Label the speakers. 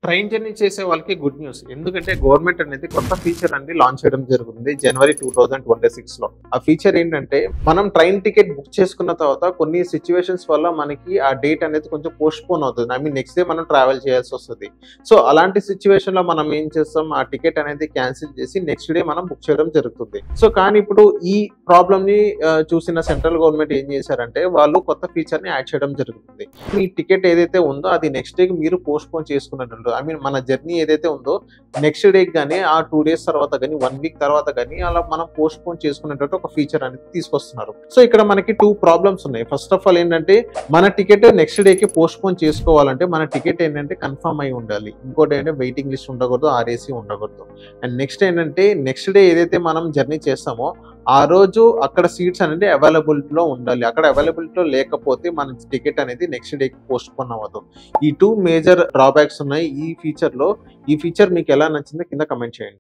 Speaker 1: Train journey చేసే వాళ్ళకి good news. ఎందుకంటే గవర్నమెంట్ అనేది కొత్త ఫీచర్ అనేది లాంచ్ చేయడం జరుగుతుంది జనవరి 2026లో. ఆ ఫీచర్ ఏంటంటే మనం ట్రైన్ టికెట్ బుక్ చేసుకున్న తర్వాత కొన్ని సిచ్యువేషన్స్ వల్ల మనకి ఆ డేట్ అనేది కొంచెం పోస్ట్ పోన్ అవుతుంది. ఐ మీన్ నెక్స్ట్ డే మనం ట్రావెల్ చేయాల్సి వస్తుంది. సో అలాంటి సిచ్యువేషన్ లో మనం ఏం చేస్తాం, ఆ టికెట్ అనేది క్యాన్సిల్ చేసి నెక్స్ట్ డే మనం బుక్ చేయడం జరుగుతుంది. సో కానీ ఇప్పుడు ఈ ప్రాబ్లమ్ ని చూసిన సెంట్రల్ గవర్నమెంట్ ఏం చేశారంటే వాళ్ళు కొత్త ఫీచర్ ని యాడ్ చేయడం జరుగుతుంది. మీ టికెట్ ఏదైతే ఉందో అది నెక్స్ట్ డే మీరు పోస్ట్ పోన్ చేసుకున్నట్టు, ఐ మీన్ మన జర్నీ ఏదైతే ఉందో నెక్స్ట్ డే కానీ ఆ 2 days తర్వాత కానీ 1 week తర్వాత కానీ అలా మనం పోస్ట్ పోన్ చేసుకునేటట్టు ఒక ఫీచర్ అనేది తీసుకొస్తున్నారు. సో ఇక్కడ మనకి 2 ప్రాబ్లమ్స్ ఉన్నాయి. ఫస్ట్ ఆఫ్ ఆల్ ఏంటంటే మన టికెట్ నెక్స్ట్ డేకి పోస్ట్ పోన్ చేసుకోవాలంటే మన టికెట్ ఏంటంటే కన్ఫర్మ్ అయి ఉండాలి. ఇంకోటి ఏంటంటే వెయిటింగ్ లిస్ట్ ఉండకూడదు, ఆర్ఏసీ ఉండకూడదు. అండ్ నెక్స్ట్ ఏంటంటే నెక్స్ట్ డే ఏదైతే మనం జర్నీ చేస్తామో ఆ రోజు అక్కడ సీట్స్ అనేది అవైలబిలిటీలో ఉండాలి. అక్కడ అవైలబిలిటీలో లేకపోతే మన టికెట్ అనేది నెక్స్ట్ డేకి పోస్ట్ పోన్ అవ్వదు. ఈ 2 మేజర్ డ్రాబ్యాక్స్ ఉన్నాయి ఈ ఫీచర్ లో. ఈ ఫీచర్ మీకు ఎలా నచ్చిందో కింద కమెంట్ చేయండి.